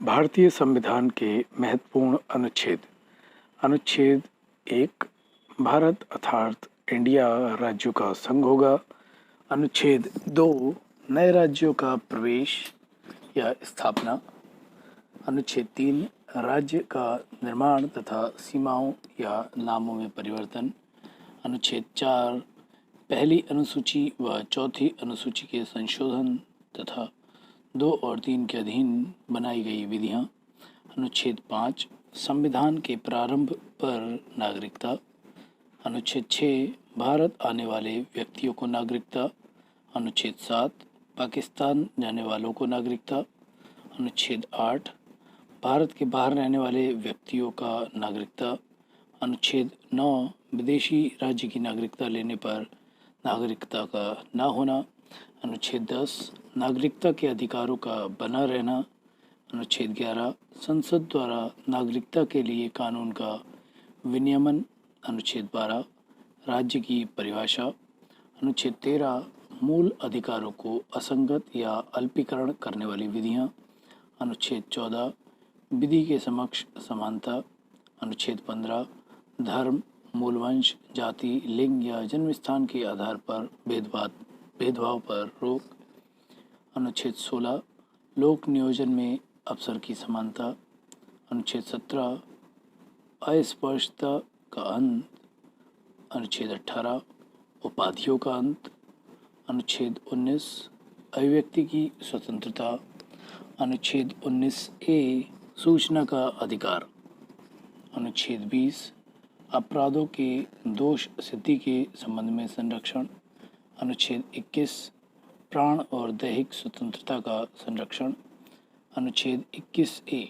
भारतीय संविधान के महत्वपूर्ण अनुच्छेद। अनुच्छेद 1, भारत अर्थात इंडिया राज्यों का संघ होगा। अनुच्छेद 2, नए राज्यों का प्रवेश या स्थापना। अनुच्छेद 3, राज्य का निर्माण तथा सीमाओं या नामों में परिवर्तन। अनुच्छेद 4, पहली अनुसूची व चौथी अनुसूची के संशोधन तथा 2 और 3 के अधीन बनाई गई विधियां। अनुच्छेद 5, संविधान के प्रारंभ पर नागरिकता। अनुच्छेद 6, भारत आने वाले व्यक्तियों को नागरिकता। अनुच्छेद 7, पाकिस्तान जाने वालों को नागरिकता। अनुच्छेद 8, भारत के बाहर रहने वाले व्यक्तियों का नागरिकता। अनुच्छेद 9, विदेशी राज्य की नागरिकता लेने पर नागरिकता का न होना। अनुच्छेद 10, नागरिकता के अधिकारों का बना रहना। अनुच्छेद 11, संसद द्वारा नागरिकता के लिए कानून का विनियमन। अनुच्छेद 12, राज्य की परिभाषा। अनुच्छेद 13, मूल अधिकारों को असंगत या अल्पीकरण करने वाली विधियां। अनुच्छेद 14, विधि के समक्ष समानता। अनुच्छेद 15, धर्म, मूलवंश, जाति, लिंग या जन्म स्थान के आधार पर भेदभाव पर रोक। अनुच्छेद 16, लोक नियोजन में अवसर की समानता। अनुच्छेद 17, अस्पृश्यता का अंत। अनुच्छेद 18, उपाधियों का अंत। अनुच्छेद 19, अभिव्यक्ति की स्वतंत्रता। अनुच्छेद 19A, सूचना का अधिकार। अनुच्छेद 20, अपराधों के दोष सिद्धि के संबंध में संरक्षण। अनुच्छेद 21, प्राण और दैहिक स्वतंत्रता का संरक्षण। अनुच्छेद 21A,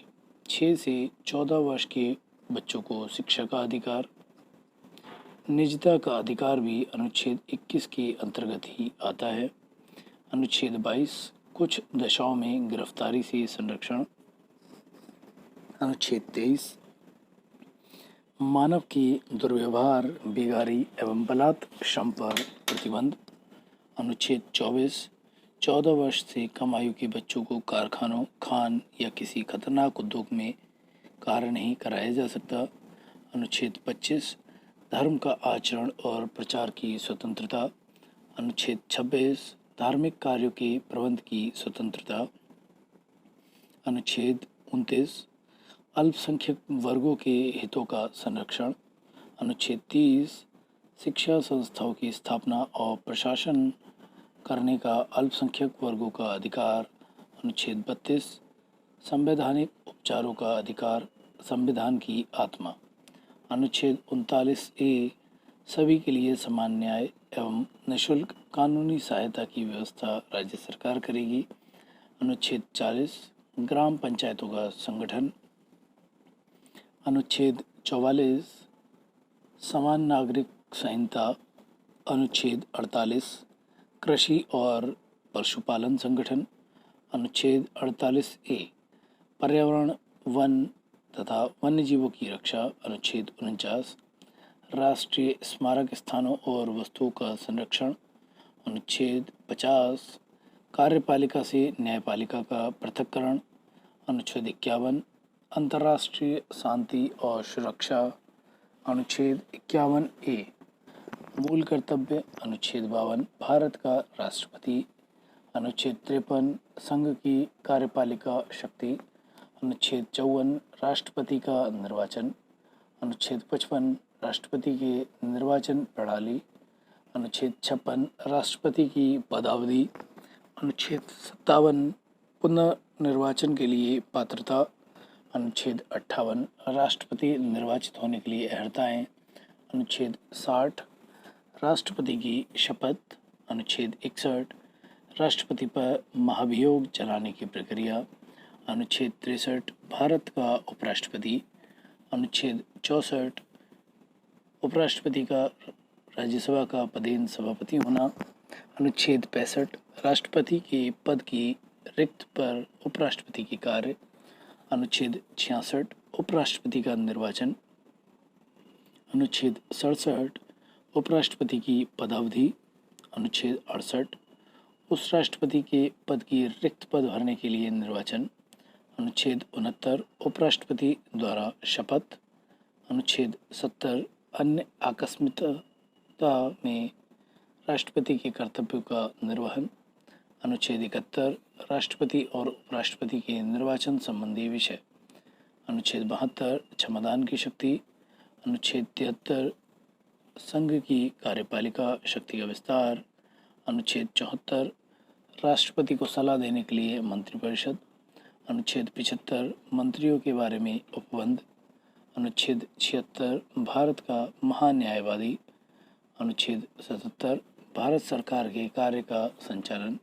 6 से 14 वर्ष के बच्चों को शिक्षा का अधिकार। निजता का अधिकार भी अनुच्छेद 21 के अंतर्गत ही आता है। अनुच्छेद 22, कुछ दशाओं में गिरफ्तारी से संरक्षण। अनुच्छेद 23, मानव के दुर्व्यवहार, बेगारी एवं बलात्कार श्रम पर प्रतिबंध। अनुच्छेद 24, 14 वर्ष से कम आयु के बच्चों को कारखानों, खान या किसी खतरनाक उद्योग में कार्य नहीं कराया जा सकता। अनुच्छेद 25, धर्म का आचरण और प्रचार की स्वतंत्रता। अनुच्छेद 26, धार्मिक कार्यों के प्रबंध की स्वतंत्रता। अनुच्छेद 29, अल्पसंख्यक वर्गों के हितों का संरक्षण। अनुच्छेद 30, शिक्षा संस्थाओं की स्थापना और प्रशासन करने का अल्पसंख्यक वर्गों का अधिकार। अनुच्छेद 32, संवैधानिक उपचारों का अधिकार, संविधान की आत्मा। अनुच्छेद 39A, सभी के लिए समान न्याय एवं निःशुल्क कानूनी सहायता की व्यवस्था राज्य सरकार करेगी। अनुच्छेद 40, ग्राम पंचायतों का संगठन। अनुच्छेद 44, समान नागरिक संहिता। अनुच्छेद 48, कृषि और पशुपालन संगठन। अनुच्छेद 48A, पर्यावरण, वन तथा वन्यजीवों की रक्षा। अनुच्छेद 49, राष्ट्रीय स्मारक स्थानों और वस्तुओं का संरक्षण। अनुच्छेद 50, कार्यपालिका से न्यायपालिका का पृथक्करण। अनुच्छेद 51, अंतर्राष्ट्रीय शांति और सुरक्षा। अनुच्छेद 51A, मूल कर्तव्य। अनुच्छेद 52, भारत का राष्ट्रपति। अनुच्छेद 53, संघ की कार्यपालिका शक्ति। अनुच्छेद 54, राष्ट्रपति का निर्वाचन। अनुच्छेद 55, राष्ट्रपति के निर्वाचन प्रणाली। अनुच्छेद 56, राष्ट्रपति की पदावधि। अनुच्छेद 57, पुनर्निर्वाचन के लिए पात्रता। अनुच्छेद 58, राष्ट्रपति निर्वाचित होने के लिए अर्हताएँ। अनुच्छेद 60, राष्ट्रपति की शपथ। अनुच्छेद 61, राष्ट्रपति पर महाभियोग चलाने की प्रक्रिया। अनुच्छेद 63, भारत का उपराष्ट्रपति। अनुच्छेद 64, उपराष्ट्रपति का राज्यसभा का पदेन सभापति होना। अनुच्छेद 65, राष्ट्रपति के पद की रिक्त पर उपराष्ट्रपति की कार्य। अनुच्छेद 66, उपराष्ट्रपति का निर्वाचन। अनुच्छेद 67, उपराष्ट्रपति की पदावधि। अनुच्छेद 68, उस राष्ट्रपति के पद की रिक्त पद भरने के लिए निर्वाचन। अनुच्छेद 69 उपराष्ट्रपति द्वारा शपथ। अनुच्छेद 70 अन्य आकस्मिकता में राष्ट्रपति के कर्तव्यों का निर्वहन। अनुच्छेद 71 राष्ट्रपति और उपराष्ट्रपति के निर्वाचन संबंधी विषय। अनुच्छेद 72 क्षमादान की शक्ति। अनुच्छेद 73 संघ की कार्यपालिका शक्ति का विस्तार। अनुच्छेद 74 राष्ट्रपति को सलाह देने के लिए मंत्रिपरिषद। अनुच्छेद 75 मंत्रियों के बारे में उपबंध। अनुच्छेद 76 भारत का महान्यायवादी। अनुच्छेद 77 भारत सरकार के कार्य का संचालन।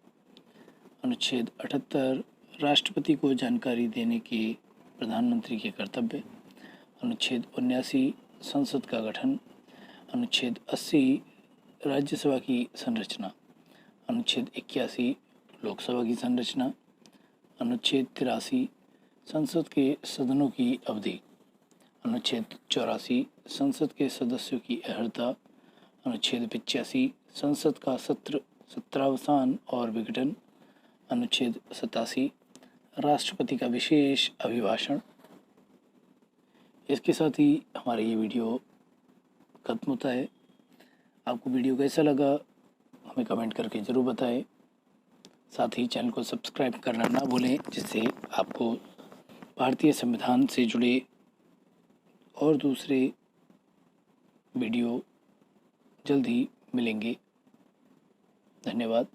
अनुच्छेद 78 राष्ट्रपति को जानकारी देने के प्रधानमंत्री के कर्तव्य। अनुच्छेद 79 संसद का गठन। अनुच्छेद 80 राज्यसभा की संरचना। अनुच्छेद 81 लोकसभा की संरचना। अनुच्छेद 83 संसद के सदनों की अवधि। अनुच्छेद 84 संसद के सदस्यों की अर्हता। अनुच्छेद 85 संसद का सत्रावसान और विघटन। अनुच्छेद 87 राष्ट्रपति का विशेष अभिभाषण। इसके साथ ही हमारा ये वीडियो खत्म होता है। आपको वीडियो कैसा लगा हमें कमेंट करके ज़रूर बताएं। साथ ही चैनल को सब्सक्राइब करना ना भूलें, जिससे आपको भारतीय संविधान से जुड़े और दूसरे वीडियो जल्द ही मिलेंगे। धन्यवाद।